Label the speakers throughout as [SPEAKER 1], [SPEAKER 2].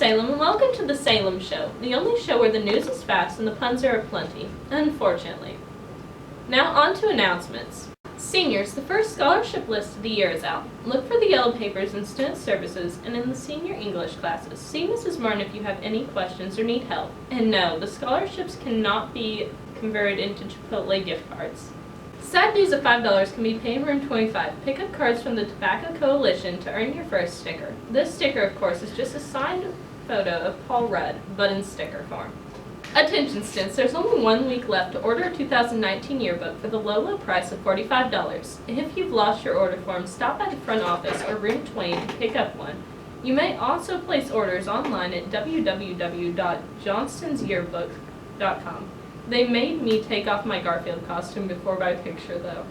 [SPEAKER 1] Salem, and welcome to the Salem Show, the only show where the news is fast and the puns are aplenty, unfortunately. Now on to announcements. Seniors, the first scholarship list of the year is out. Look for the yellow papers in student services and in the senior English classes. See Mrs. Martin if you have any questions or need help. And no, the scholarships cannot be converted into Chipotle gift cards. Side dues of $5 can be paid in room 25. Pick up cards from the Tobacco Coalition to earn your first sticker. This sticker, of course, is just a signed photo of Paul Rudd, but in sticker form. Attention students, there's only 1 week left to order a 2019 yearbook for the low price of $45. If you've lost your order form, stop by the front office or room 20 to pick up one. You may also place orders online at www.johnstonsyearbook.com. They made me take off my Garfield costume before my picture, though.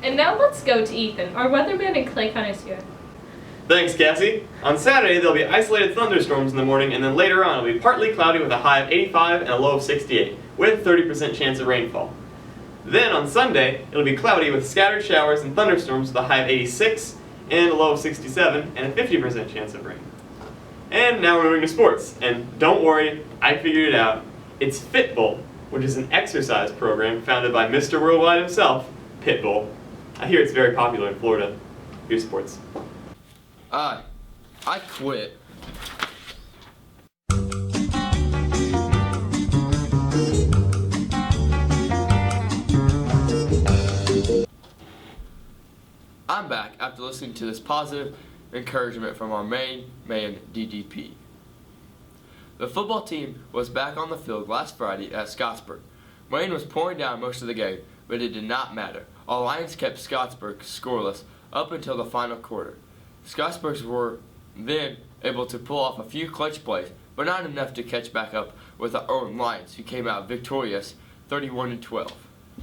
[SPEAKER 1] And now let's go to Ethan, our weatherman and Clay connoisseur.
[SPEAKER 2] Thanks, Cassie. On Saturday, there'll be isolated thunderstorms in the morning, and then later on, it'll be partly cloudy with a high of 85 and a low of 68, with 30% chance of rainfall. Then on Sunday, it'll be cloudy with scattered showers and thunderstorms with a high of 86 and a low of 67 and a 50% chance of rain. And now we're moving to sports. And don't worry, I figured it out. It's Fitbull, which is an exercise program founded by Mr. Worldwide himself, Pitbull. I hear it's very popular in Florida. Here's sports.
[SPEAKER 3] I quit. I'm back after listening to this positive encouragement from our main man, DDP. The football team was back on the field last Friday at Scottsburg. Rain was pouring down most of the game, but it did not matter. Our Lions kept Scottsburg scoreless up until the final quarter. Scottsburg were then able to pull off a few clutch plays, but not enough to catch back up with our own Lions, who came out victorious 31-12.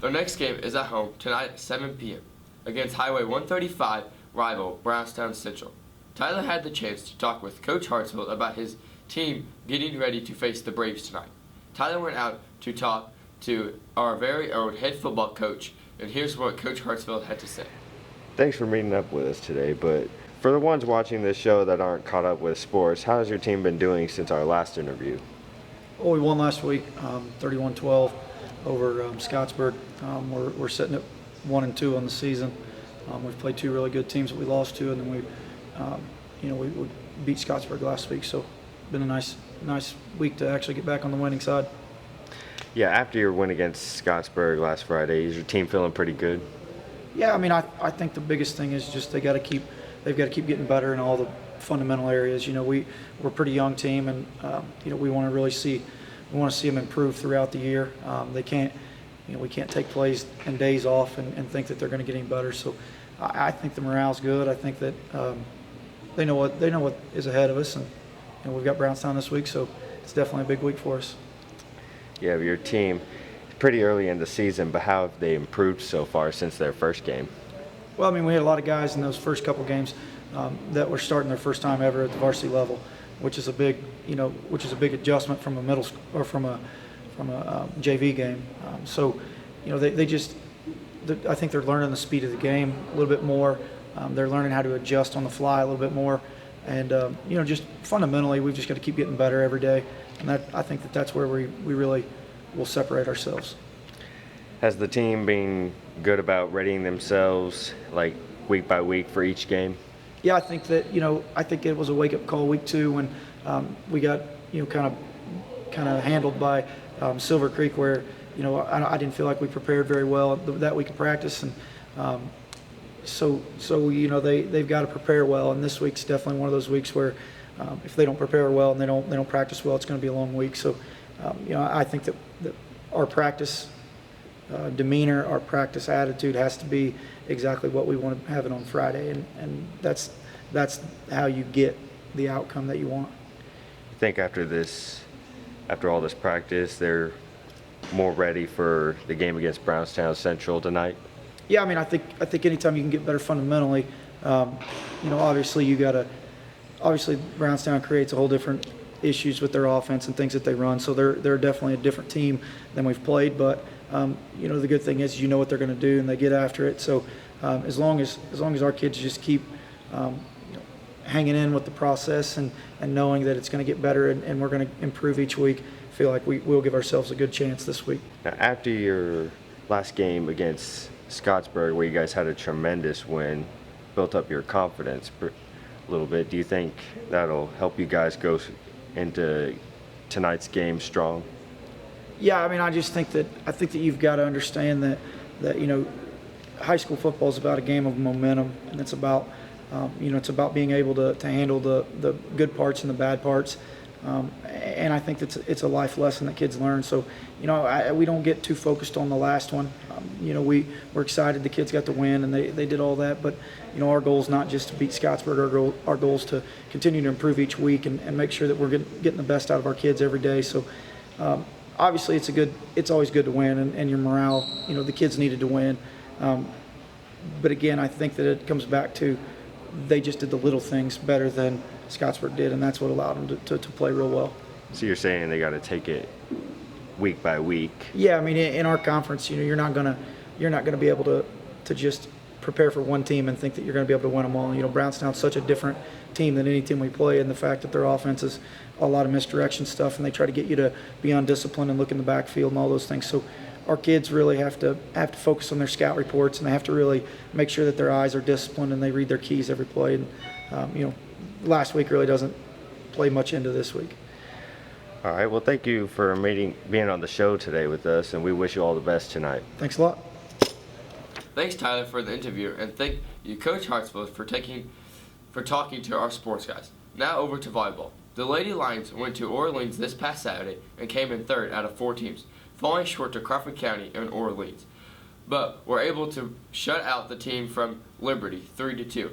[SPEAKER 3] Their next game is at home tonight at 7 p.m. against Highway 135 rival Brownstown Central. Tyler had the chance to talk with Coach Hartsfield about his team getting ready to face the Braves tonight. Tyler went out to talk to our very own head football coach, and here's what Coach Hartsfield had to say.
[SPEAKER 4] Thanks for meeting up with us today, but for the ones watching this show that aren't caught up with sports, how has your team been doing since our last interview?
[SPEAKER 5] Well, we won last week, 31-12 over Scottsburg. We're sitting at 1-2 on the season. We've played two really good teams that we lost to, and then we beat Scottsburg last week. So, been a nice week to actually get back on the winning side.
[SPEAKER 4] Yeah, after your win against Scottsburg last Friday, is your team feeling pretty good?
[SPEAKER 5] Yeah, I mean, I think the biggest thing is just they've got to keep getting better in all the fundamental areas. You know, we're a pretty young team, and we want to see them improve throughout the year. We can't take plays and days off and think that they're going to get any better. So I think the morale's good. I think that they know what is ahead of us, and we've got Brownstown this week, so it's definitely a big week for us.
[SPEAKER 4] Yeah, your team, pretty early in the season, but how have they improved so far since their first game?
[SPEAKER 5] Well, I mean, we had a lot of guys in those first couple games that were starting their first time ever at the varsity level, which is a big adjustment from a middle or from a JV game. I think they're learning the speed of the game a little bit more. They're learning how to adjust on the fly a little bit more, and just fundamentally, we've just got to keep getting better every day. And I think that's where we really will separate ourselves.
[SPEAKER 4] Has the team been good about readying themselves, like week by week for each game?
[SPEAKER 5] Yeah, I think that I think it was a wake-up call week 2 when we got kind of handled by Silver Creek, where I didn't feel like we prepared very well that week of practice, and so they've got to prepare well, and this week's definitely one of those weeks where if they don't prepare well and they don't practice well, it's going to be a long week. So I think that our practice demeanor, our practice attitude has to be exactly what we want to have it on Friday, and that's how you get the outcome that you want.
[SPEAKER 4] I think after all this practice, they're more ready for the game against Brownstown Central tonight?
[SPEAKER 5] Yeah, I mean, I think anytime you can get better fundamentally, obviously Brownstown creates a whole different issues with their offense and things that they run. So they're definitely a different team than we've played. But the good thing is what they're going to do and they get after it. So as long as our kids just keep hanging in with the process and knowing that it's going to get better and we're going to improve each week. Feel like we'll give ourselves a good chance this week.
[SPEAKER 4] Now, after your last game against Scottsburg, where you guys had a tremendous win, built up your confidence a little bit, do you think that'll help you guys go into tonight's game strong?
[SPEAKER 5] Yeah, I mean, I think that you've got to understand that high school football is about a game of momentum, and it's about it's about being able to handle the good parts and the bad parts. And I think it's a life lesson that kids learn. So, we don't get too focused on the last one. We're excited the kids got the win and they did all that. But, our goal is not just to beat Scottsburg. Our goal is to continue to improve each week and make sure that we're getting the best out of our kids every day. So, obviously, it's always good to win, and your morale. The kids needed to win. But again, I think that it comes back to they just did the little things better than Scottsburg did, and that's what allowed them to play real well.
[SPEAKER 4] So you're saying they got to take it week by week?
[SPEAKER 5] Yeah, I mean, in our conference, you're not gonna be able to just prepare for one team and think that you're going to be able to win them all. Brownstown's such a different team than any team we play, and the fact that their offense is a lot of misdirection stuff, and they try to get you to be undisciplined and look in the backfield and all those things. So our kids really have to focus on their scout reports, and they have to really make sure that their eyes are disciplined and they read their keys every play. And last week really doesn't play much into this week.
[SPEAKER 4] All right, well, thank you for being on the show today with us, and we wish you all the best tonight.
[SPEAKER 5] Thanks a lot.
[SPEAKER 3] Thanks, Tyler, for the interview, and thank you, Coach Hartsfield, for talking to our sports guys. Now over to volleyball. The Lady Lions went to Orleans this past Saturday and came in third out of 4 teams, falling short to Crawford County and Orleans, but were able to shut out the team from Liberty 3-2.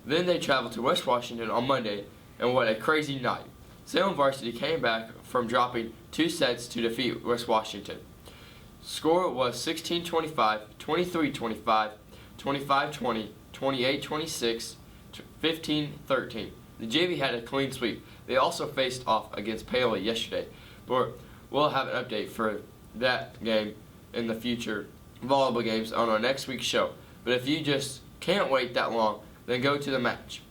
[SPEAKER 3] Then they traveled to West Washington on Monday, and what a crazy night. Salem varsity came back from dropping 2 sets to defeat West Washington. Score was 16-25, 23-25, 25-20, 28-26, 15-13. The JV had a clean sweep. They also faced off against Paoli yesterday, but we'll have an update for that game in the future volleyball games on our next week's show. But if you just can't wait that long, then go to the match.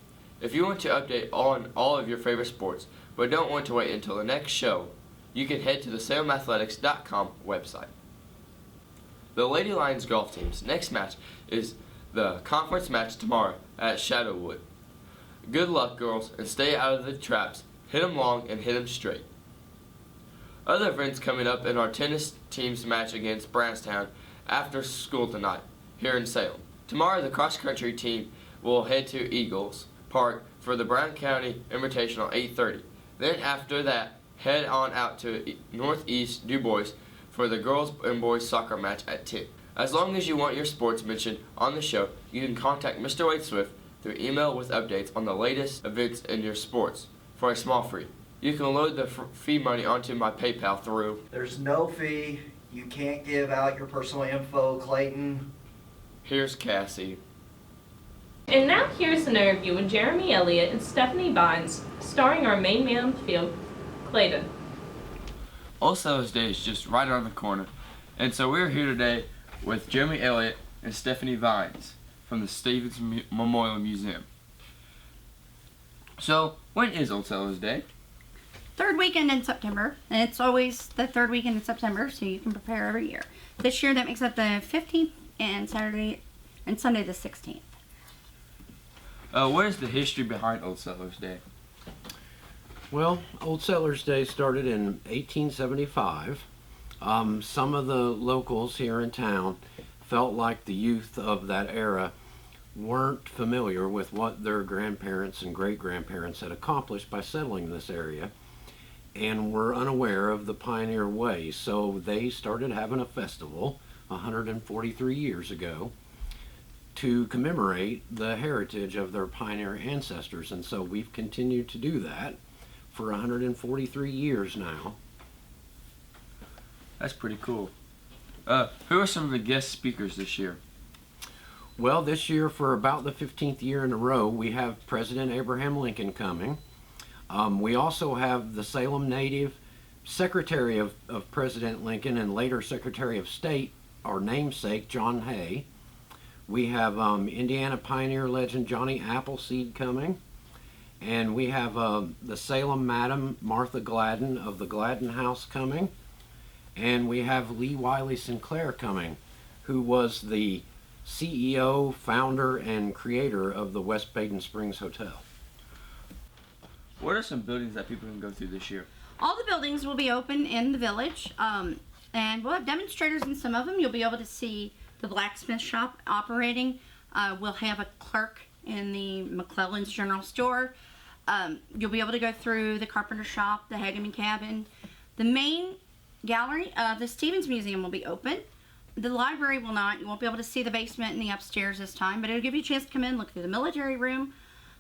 [SPEAKER 3] If you want to update on all of your favorite sports, but don't want to wait until the next show, you can head to the SalemAthletics.com website. The Lady Lions golf team's next match is the conference match tomorrow at Shadowwood. Good luck, girls, and stay out of the traps. Hit 'em long and hit 'em straight. Other events coming up in our tennis team's match against Brownstown after school tonight here in Salem. Tomorrow, the cross-country team will head to Eagles Park for the Brown County Invitational 8:30. Then after that, head on out to Northeast Du Bois for the girls and boys soccer match at 10. As long as you want your sports mentioned on the show, you can contact Mr. Wade Swift through email with updates on the latest events in your sports for a small fee. You can load the fee money onto my PayPal through.
[SPEAKER 6] There's no fee. You can't give out your personal info, Clayton.
[SPEAKER 3] Here's Cassie.
[SPEAKER 1] And now here's an interview with Jeremy Elliott and Stephanie Vines, starring our main man on the field, Clayton.
[SPEAKER 3] All Sellers Day is just right around the corner, and so we're here today with Jeremy Elliott and Stephanie Vines from the Stevens Memorial Museum. So, when is Old Sellers Day?
[SPEAKER 7] Third weekend in September, and it's always the third weekend in September, so you can prepare every year. This year that makes it the 15th and Sunday the 16th.
[SPEAKER 3] What is the history behind Old Settlers Day?
[SPEAKER 8] Well, Old Settlers Day started in 1875. Some of the locals here in town felt like the youth of that era weren't familiar with what their grandparents and great-grandparents had accomplished by settling this area and were unaware of the pioneer way. So they started having a festival 143 years ago to commemorate the heritage of their pioneer ancestors, and so we've continued to do that for 143 years now.
[SPEAKER 3] That's pretty cool. Who are some of the guest speakers this year?
[SPEAKER 8] Well, this year, for about the 15th year in a row, we have President Abraham Lincoln coming. We also have the Salem native, Secretary of President Lincoln and later Secretary of State, our namesake, John Hay. We have Indiana pioneer legend Johnny Appleseed coming. And we have the Salem Madam Martha Gladden of the Gladden House coming. And we have Lee Wiley Sinclair coming, who was the CEO, founder, and creator of the West Baden Springs Hotel.
[SPEAKER 3] What are some buildings that people can go through this year?
[SPEAKER 7] All the buildings will be open in the village, and we'll have demonstrators in some of them. You'll be able to see the blacksmith shop operating. We'll have a clerk in the McClellan's General Store. You'll be able to go through the carpenter shop, the Hageman cabin. The main gallery of the Stevens Museum will be open. The library will not. You won't be able to see the basement and the upstairs this time, but it'll give you a chance to come in, look through the military room.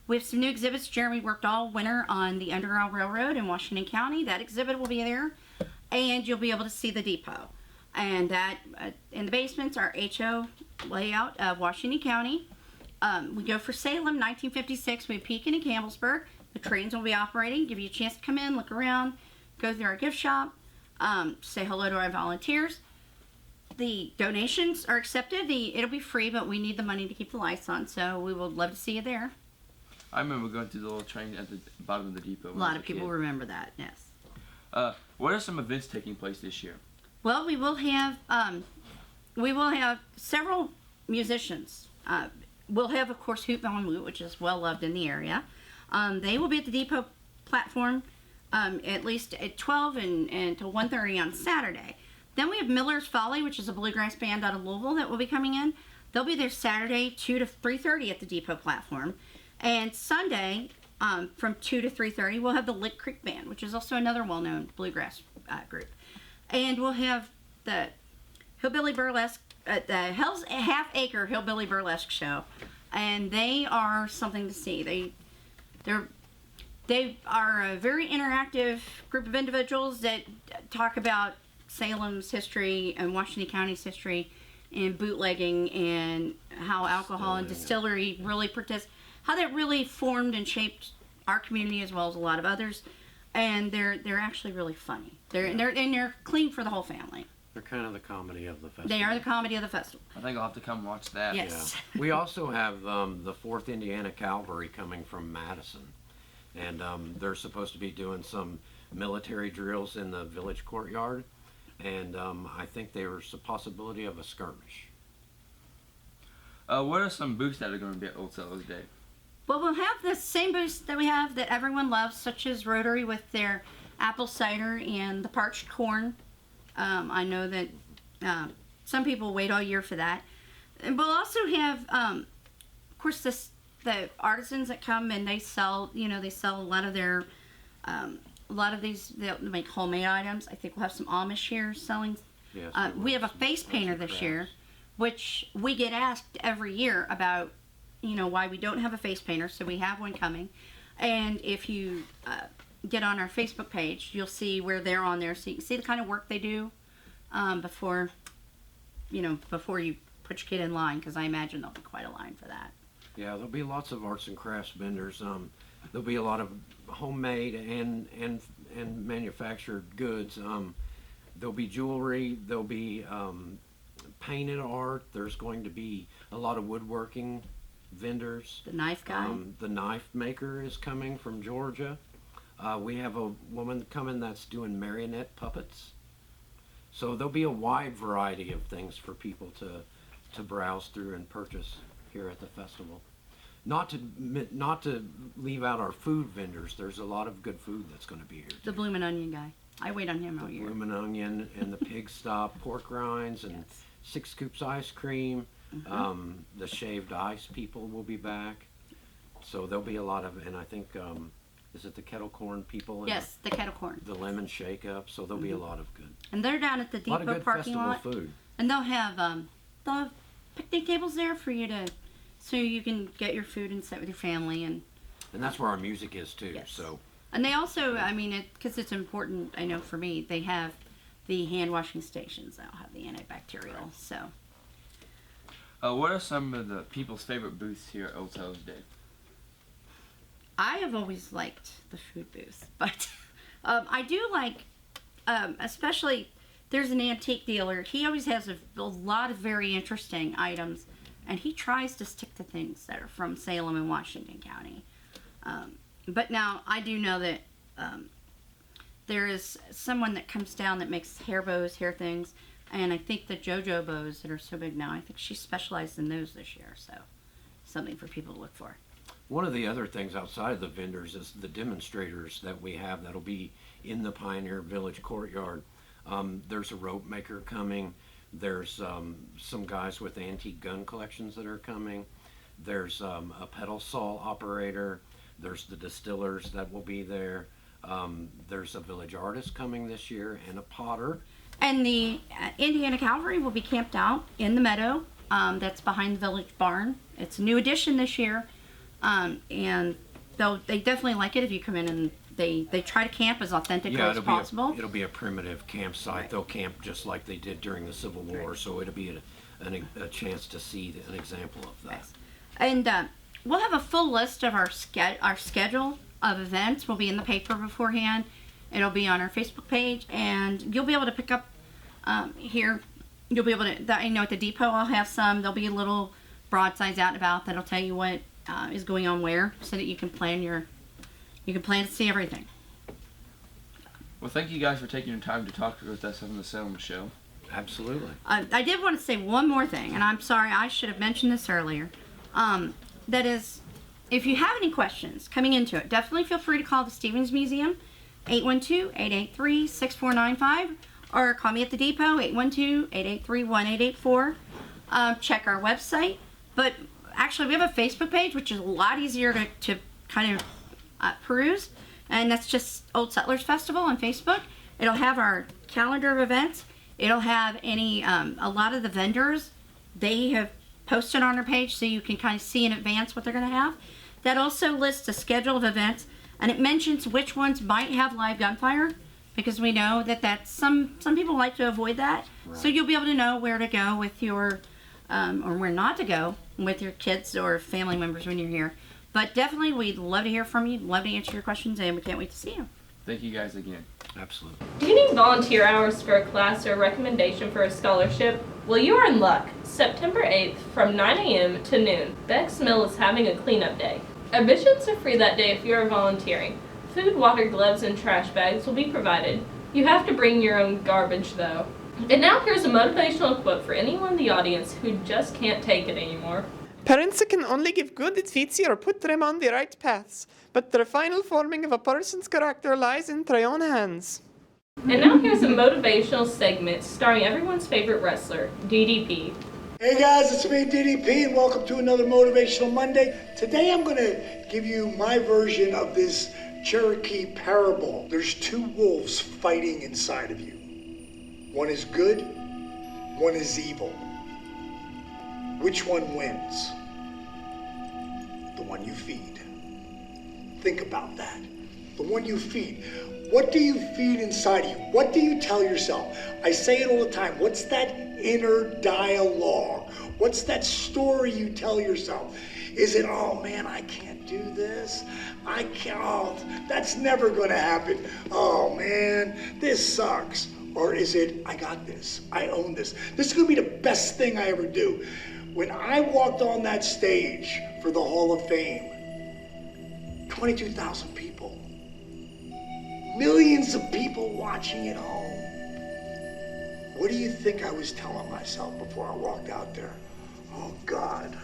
[SPEAKER 7] We have some new exhibits. Jeremy worked all winter on the Underground Railroad in Washington County. That exhibit will be there, and you'll be able to see the depot. And that in the basements, our HO layout of Washington County. We go for Salem, 1956. We peak in Campbellsburg. The trains will be operating. Give you a chance to come in, look around, go through our gift shop, say hello to our volunteers. The donations are accepted. It'll be free, but we need the money to keep the lights on, so we would love to see you there.
[SPEAKER 3] I remember going through the little train at the bottom of the depot.
[SPEAKER 7] A lot of people remember that, yes.
[SPEAKER 3] What are some events taking place this year?
[SPEAKER 7] Well, we will have several musicians. We'll have, of course, Hoot Von Woot, which is well loved in the area. They will be at the depot platform at least at 12 and until 1:30 on Saturday. Then we have Miller's Folly, which is a bluegrass band out of Louisville that will be coming in. They'll be there Saturday 2 to 3:30 at the depot platform. And Sunday, from 2 to 3:30, we'll have the Lick Creek Band, which is also another well-known bluegrass group. And we'll have the Hillbilly Burlesque, the Hell's Half Acre Hillbilly Burlesque show. And they are something to see. They are a very interactive group of individuals that talk about Salem's history and Washington County's history and bootlegging and how alcohol and distillery really how that really formed and shaped our community as well as a lot of others. And they're actually really funny. They're clean for the whole family.
[SPEAKER 8] They're kind of the comedy of the festival.
[SPEAKER 7] They are the comedy of the festival.
[SPEAKER 3] I think I'll have to come watch that.
[SPEAKER 7] Yes.
[SPEAKER 8] Yeah. We also have the 4th Indiana Cavalry coming from Madison. And they're supposed to be doing some military drills in the village courtyard. And I think there's a possibility of a skirmish.
[SPEAKER 3] What are some booths that are going to be at Old Settlers Day?
[SPEAKER 7] Well, we'll have the same booths that we have that everyone loves, such as Rotary with their apple cider and the parched corn. I know that some people wait all year for that. And we'll also have, of course, the artisans that come and they sell a lot of their, a lot of these, they'll make homemade items. I think we'll have some Amish here selling.
[SPEAKER 8] Yes,
[SPEAKER 7] we have a face painter this year, which we get asked every year about, why we don't have a face painter, so we have one coming. And if you get on our Facebook page, you'll see where they're on there, so you can see the kind of work they do before you put your kid in line, because I imagine there'll be quite a line for that.
[SPEAKER 8] Yeah, there'll be lots of arts and crafts vendors. There'll be a lot of homemade and manufactured goods. There'll be jewelry. There'll be painted art. There's going to be a lot of woodworking vendors.
[SPEAKER 7] The knife guy.
[SPEAKER 8] The knife maker is coming from Georgia. We have a woman coming that's doing marionette puppets. So there'll be a wide variety of things for people to browse through and purchase here at the festival. Not to leave out our food vendors. There's a lot of good food that's going to be here.
[SPEAKER 7] The Bloomin' Onion guy. I wait on him all year.
[SPEAKER 8] Bloomin' Onion and the Pig Stop pork rinds and
[SPEAKER 7] Yes.
[SPEAKER 8] 6 Scoops ice cream.
[SPEAKER 7] Mm-hmm.
[SPEAKER 8] The shaved ice people will be back. So there'll be a lot of, and I think, is it the kettle corn people? And
[SPEAKER 7] Yes, the kettle corn.
[SPEAKER 8] the lemon shake up. So there'll be a lot of good.
[SPEAKER 7] And they're down at the
[SPEAKER 8] A lot of
[SPEAKER 7] depot
[SPEAKER 8] good
[SPEAKER 7] parking
[SPEAKER 8] festival
[SPEAKER 7] lot.
[SPEAKER 8] food.
[SPEAKER 7] And they'll have picnic tables there for you so you can get your food and sit with your family. And
[SPEAKER 8] that's where our music is too.
[SPEAKER 7] Yes.
[SPEAKER 8] So
[SPEAKER 7] And they also, because it's important, I know for me, they have the hand washing stations that'll have the antibacterial. So
[SPEAKER 3] What are some of the people's favorite booths here at Old Settlers Day?
[SPEAKER 7] I have always liked the food booth, but I do like, especially, there's an antique dealer. He always has a lot of very interesting items, and he tries to stick to things that are from Salem and Washington County. But now I do know that there is someone that comes down that makes hair bows, hair things, and I think the JoJo bows that are so big now, I think she specialized in those this year, so something for people to look for.
[SPEAKER 8] One of the other things outside of the vendors is the demonstrators that we have that'll be in the Pioneer Village courtyard. There's a rope maker coming. There's some guys with antique gun collections that are coming. There's a pedal saw operator. There's the distillers that will be there. There's a village artist coming this year and a potter. And the Indiana Cavalry will be camped out in the meadow that's behind the village barn. It's a new addition this year. And they definitely like it if you come in, and they try to camp as authentically as possible. It'll be a primitive campsite. Right. They'll camp just like they did during the Civil War, right. So it'll be a chance to see an example of that.
[SPEAKER 7] Yes. And we'll have a full list of our schedule of events. Will be in the paper beforehand. It'll be on our Facebook page, and you'll be able to pick up here. You'll be able to, I know at the depot I'll have some. There'll be little broadsides out and about that'll tell you what is going on where, so that you can plan to see everything.
[SPEAKER 9] Well, thank you guys for taking your time to talk with us on the Salem Show.
[SPEAKER 8] Absolutely.
[SPEAKER 7] I did want to say one more thing, and I'm sorry, I should have mentioned this earlier. That is, if you have any questions coming into it, definitely feel free to call the Stevens Museum, 812-883-6495, or call me at the depot, 812-883-1884. Check our website. But actually, we have a Facebook page, which is a lot easier to kind of peruse, and that's just Old Settlers Festival on Facebook. It'll have our calendar of events. It'll have a lot of the vendors, they have posted on our page, so you can kind of see in advance what they're going to have. That also lists a schedule of events, and it mentions which ones might have live gunfire, because we know that some people like to avoid that. Right. So you'll be able to know where to go with your, or where not to go with your kids or family members when you're here. But definitely, we'd love to hear from you, love to answer your questions, and we can't wait to see you.
[SPEAKER 9] Thank you guys again.
[SPEAKER 8] Absolutely.
[SPEAKER 1] Do you need volunteer hours for a class or a recommendation for a scholarship? Well, you are in luck. September 8th from 9 a.m. to noon, Beck's Mill is having a cleanup day. Admissions are free that day if you are volunteering. Food, water, gloves, and trash bags will be provided. You have to bring your own garbage, though. And now here's a motivational quote for anyone in the audience who just can't take it anymore.
[SPEAKER 10] Parents can only give good advice or put them on the right paths, but the final forming of a person's character lies in their own hands.
[SPEAKER 1] And now here's a motivational segment starring everyone's favorite wrestler, DDP.
[SPEAKER 11] Hey guys, it's me, DDP, and welcome to another Motivational Monday. Today I'm going to give you my version of this Cherokee parable. There's two wolves fighting inside of you. One is good, one is evil. Which one wins? The one you feed. Think about that. The one you feed. What do you feed inside of you? What do you tell yourself? I say it all the time. What's that inner dialogue? What's that story you tell yourself? Is it, oh man, I can't do this. I can't, oh, that's never gonna happen. Oh man, this sucks. Or is it, I got this, I own this. This is gonna be the best thing I ever do. When I walked on that stage for the Hall of Fame, 22,000 people, millions of people watching at home. What do you think I was telling myself before I walked out there? Oh God,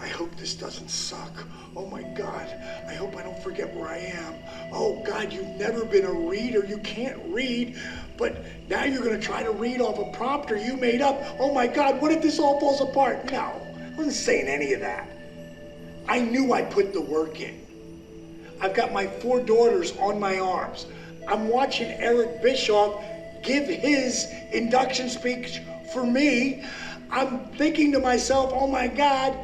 [SPEAKER 11] I hope this doesn't suck. Oh my God, I hope I don't forget where I am. Oh God, you've never been a reader, you can't read, but now you're gonna try to read off a prompter you made up. Oh my God, what if this all falls apart? No, I wasn't saying any of that. I knew I put the work in. I've got my 4 daughters on my arms. I'm watching Eric Bischoff give his induction speech for me. I'm thinking to myself, oh my God,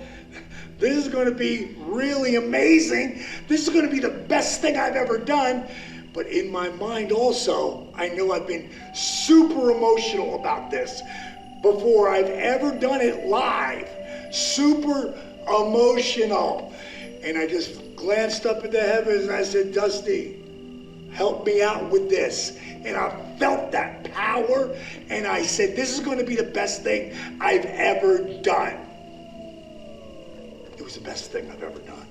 [SPEAKER 11] this is going to be really amazing. This is going to be the best thing I've ever done. But in my mind also, I know I've been super emotional about this before I've ever done it live. Super emotional. And I just glanced up at the heavens and I said, Dusty, help me out with this. And I felt that power and I said, this is going to be the best thing I've ever done. It was the best thing I've ever done.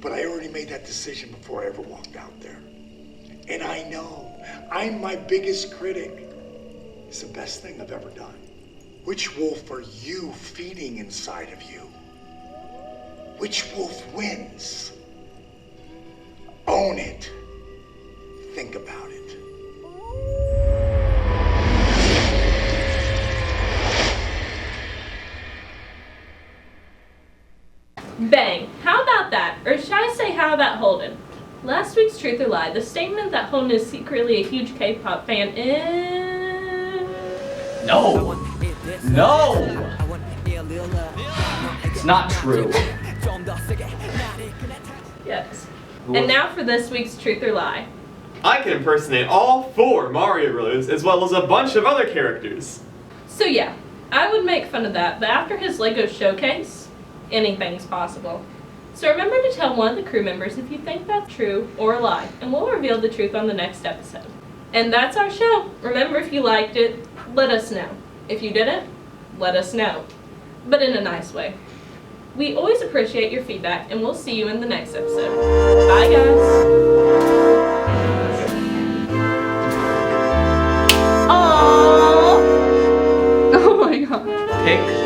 [SPEAKER 11] But I already made that decision before I ever walked out there. And I know I'm my biggest critic. It's the best thing I've ever done. Which wolf are you feeding inside of you? Which wolf wins? Own it. Think about it.
[SPEAKER 1] Bang! How about that? Or should I say, how about Holden? Last week's Truth or Lie, the statement that Holden is secretly a huge K-pop fan is...
[SPEAKER 12] No! No! It's not true.
[SPEAKER 1] Yes. And now for this week's Truth or Lie.
[SPEAKER 2] I can impersonate all 4 Mario Brothers as well as a bunch of other characters.
[SPEAKER 1] So yeah, I would make fun of that, but after his Lego showcase, anything's possible. So remember to tell one of the crew members if you think that's true or a lie, and we'll reveal the truth on the next episode. And that's our show. Remember, if you liked it, let us know. If you didn't, let us know. But in a nice way. We always appreciate your feedback, and we'll see you in the next episode. Bye, guys. Aww. Oh my god.
[SPEAKER 12] Pick